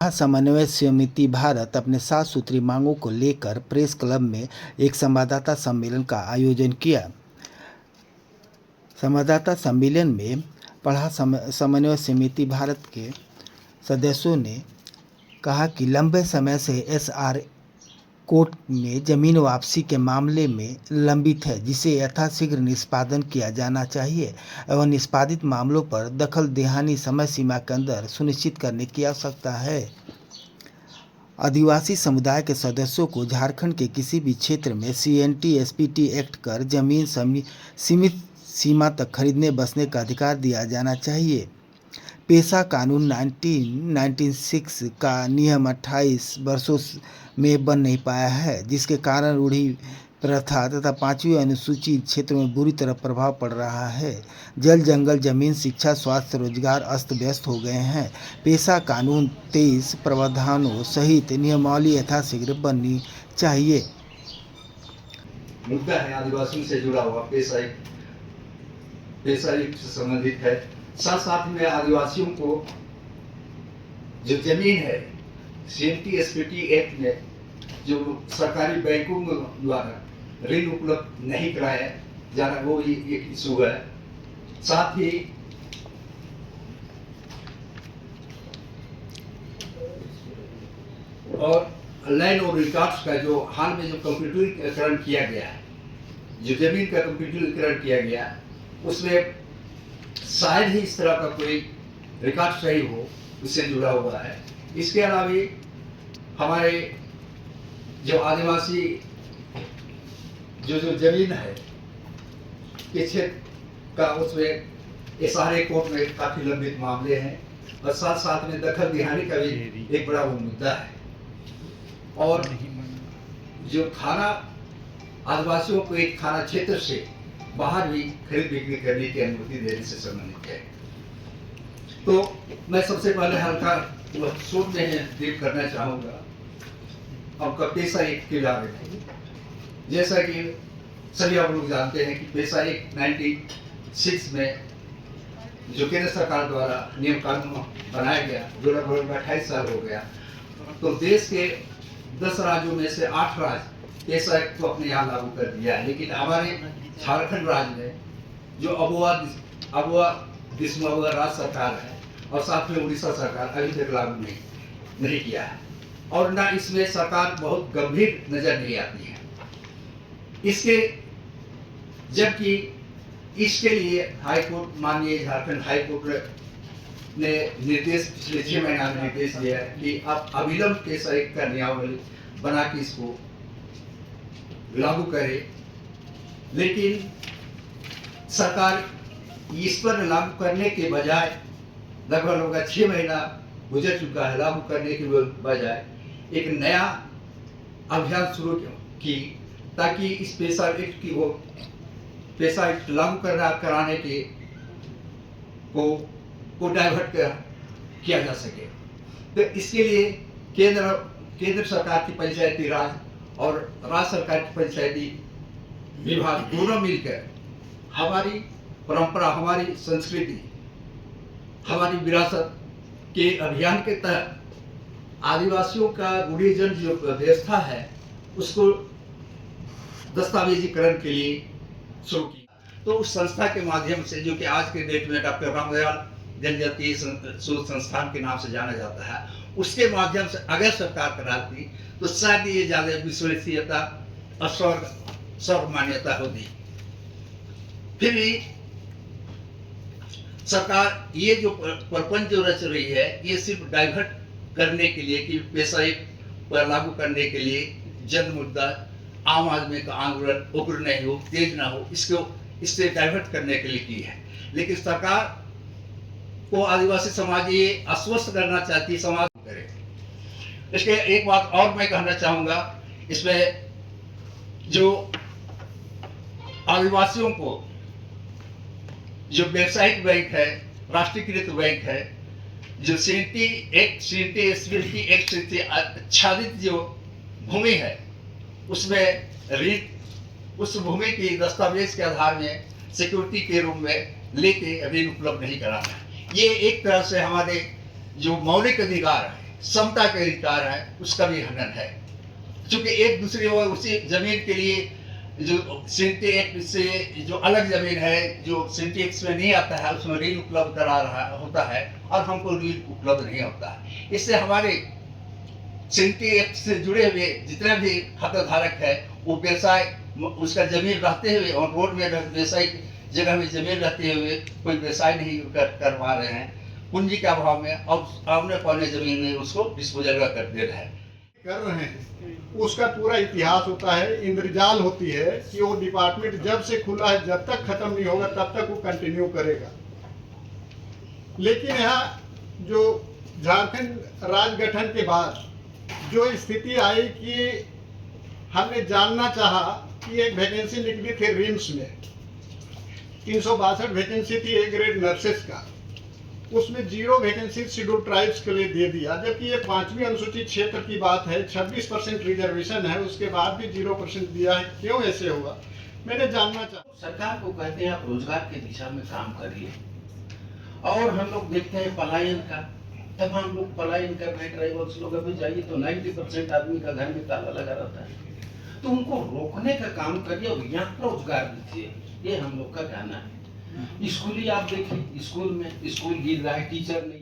पढ़ा समन्वय समिति भारत अपने 7 सूत्री मांगों को लेकर प्रेस क्लब में एक संवाददाता सम्मेलन का आयोजन किया। संवाददाता सम्मेलन में पढ़ा समन्वय समिति भारत के सदस्यों ने कहा कि लंबे समय से एसआर कोर्ट में जमीन वापसी के मामले में लंबित है, जिसे यथाशीघ्र निष्पादन किया जाना चाहिए एवं निष्पादित मामलों पर दखल देहानी समय सीमा के अंदर सुनिश्चित करने की आवश्यकता है। आदिवासी समुदाय के सदस्यों को झारखंड के किसी भी क्षेत्र में सीएनटी एसपीटी एक्ट कर जमीन सीमित सीमा तक खरीदने बसने का अधिकार दिया जाना चाहिए। पेशा कानून 1996 का नियम 28 वर्षों में बन नहीं पाया है, जिसके कारण रूढ़ी प्रथा तथा 5वीं अनुसूचित क्षेत्रों में बुरी तरह प्रभाव पड़ रहा है। जल जंगल जमीन शिक्षा स्वास्थ्य रोजगार अस्त व्यस्त हो गए हैं। पेशा कानून 23 प्रावधानों सहित नियमावली यथाशीघ्र बननी चाहिए। मुद्दा है आदिवासियों से जुड़ा हुआ पेशा से संबंधित है। साथ साथ में आदिवासियों को जो जमीन है सीएनटी एसपीटी एक्ट में जो सरकारी बैंकों द्वारा ऋण उपलब्ध नहीं कराया जाना, वो एक इशू है। साथ ही और लैंड और रिकॉर्ड्स का जो हाल में जो कंप्यूटरीकरण किया गया है, जो जमीन का कंप्यूटरीकरण किया गया, उसमें शायद ही इस तरह का कोई रिकॉर्ड सही हो, उससे जुड़ा हुआ है। इसके अलावा हमारे जो आदिवासी जो जमीन है के क्षेत्र का, उसमें एसआर कोर्ट में काफी लंबित मामले हैं और साथ साथ में दखल दिहानी का भी एक बड़ा वो मुद्दा है। और जो थाना आदिवासियों को एक थाना क्षेत्र से बाहर भी खरीद बिक्री करने की अनुमति देने से संबंधित है। तो मैं सबसे पहले हल्का शोध में ब्रीफ करना चाहूँगा आपका पेशा एक्ट के बारे में। जैसा कि सभी आप लोग जानते हैं कि पेशा एक्ट 96 में जो केंद्र सरकार द्वारा नियम कानून बनाया गया, जो लगभग 28 साल हो गया, तो देश के 10 राज्यों में से 8 राज्य पेशा एक्ट को अपने यहाँ लागू कर दिया है। लेकिन हमारे झारखंड राज्य में जो अबुआ राज्य सरकार है और साथ में उड़ीसा सरकार अभी तक लागू नहीं किया है, और ना इसमें सरकार बहुत गंभीर नजर नहीं आती है इसके। जबकि इसके लिए हाईकोर्ट, माननीय झारखंड हाईकोर्ट ने निर्देश पिछले 6 महीना में निर्देश दिया है कि आप अविलंब पेशा एक्ट का नियमावली बना के इसको लागू करे। लेकिन सरकार इस पर लागू करने के बजाय लगभग 6 महीना गुजर चुका है, लागू करने के बजाय एक नया अभियान शुरू की ताकि इस पेशा एक्ट लागू कराने के को डाइवर्ट किया जा सके। तो इसके लिए केंद्र सरकार की पंचायती राज और राज्य सरकार की पंचायती विभाग दोनों मिलकर हमारी परंपरा, हमारी संस्कृति, हमारी विरासत के अभियान के तहत आदिवासियों का रूढ़िजन जो व्यवस्था है उसको दस्तावेजीकरण के लिए शुरू किया। तो उस संस्था के माध्यम से, जो कि आज के डेट में डॉक्टर रामदयाल जनजातीय शोध संस्थान के नाम से जाना जाता है, उसके माध्यम से अगर सरकार कराती तो शायद ये ज्यादा विश्वसनीयता और सर्वमान्यता होती। फिर भी सरकार ये जो प्रपंच जो रच रही है, ये सिर्फ डाइवर्ट करने के लिए कि पेशा एक्ट पर लागू करने के लिए जन मुद्दा आम आदमी का आंदोलन उग्र नहीं हो, तेज ना हो, इससे डाइवर्ट करने के लिए की है। लेकिन सरकार को आदिवासी समाज ये आश्वस्त करना चाहती है, समाज करे। इसके एक बात और मैं कहना चाहूंगा, इसमें जो आदिवासियों को जो व्यावसायिक बैंक है, राष्ट्रीयकृत बैंक है, जो सीएनटी एसपीटी एक्ट से आच्छादित जो भूमि है, उसमें ऋण उस भूमि की दस्तावेज के आधार में सिक्योरिटी के रूप में लेके ऋण उपलब्ध नहीं कराना है। ये एक तरह से हमारे जो मौलिक अधिकार है समता का अधिकार है उसका भी हनन है, क्योंकि एक दूसरे वो उसी जमीन के लिए जो सिंटी एक्ट से जो अलग जमीन है जो सिंटी एक्ट में नहीं आता है उसमें ऋण उपलब्ध करा रहा होता है और हमको ऋण उपलब्ध नहीं होता है। इससे हमारे सिंटी एक्ट से जुड़े हुए जितने भी खाताधारक है वो व्यवसाय उसका जमीन रहते हुए और रोड में व्यवसाय जगह में जमीन रहते हुए कोई व्यवसाय नहीं कर पा रहे हैं, पूंजी के अभाव में और आमने पौने जमीन में उसको डिस्पोजल कर दे रहे हैं। उसका पूरा इतिहास होता है, इंद्रजाल होती है कि वो डिपार्टमेंट जब से खुला है जब तक खत्म नहीं होगा तब तक वो कंटिन्यू करेगा। लेकिन यहाँ जो झारखंड राज्य गठन के बाद जो स्थिति आई कि हमने जानना चाहा कि एक वैकेंसी निकली थी रिम्स में 362 वैकेंसी थी ए ग्रेड नर्सेस का, उसमें 0 वैकेंसी शेड्यूल ट्राइब्स के लिए दे दिया, जबकि ये 5वीं अनुसूचित क्षेत्र की बात है, 26% रिजर्वेशन है, उसके बाद भी 0% दिया है। क्यों ऐसे होगा, मैंने जानना चाहा। सरकार को कहते हैं आप रोजगार की दिशा में काम करिए, और हम लोग देखते हैं पलायन का, तब हम लोग पलायन कर रहे ड्राइवर्स लोग अभी जाइए तो 90% आदमी का घर में ताला लगा रहता है, तो उनको रोकने का काम करिए और यहाँ रोजगार दीजिए, ये हम लोग का कहना है। स्कूली आप देखिए, स्कूल गिर रहा है, टीचर नहीं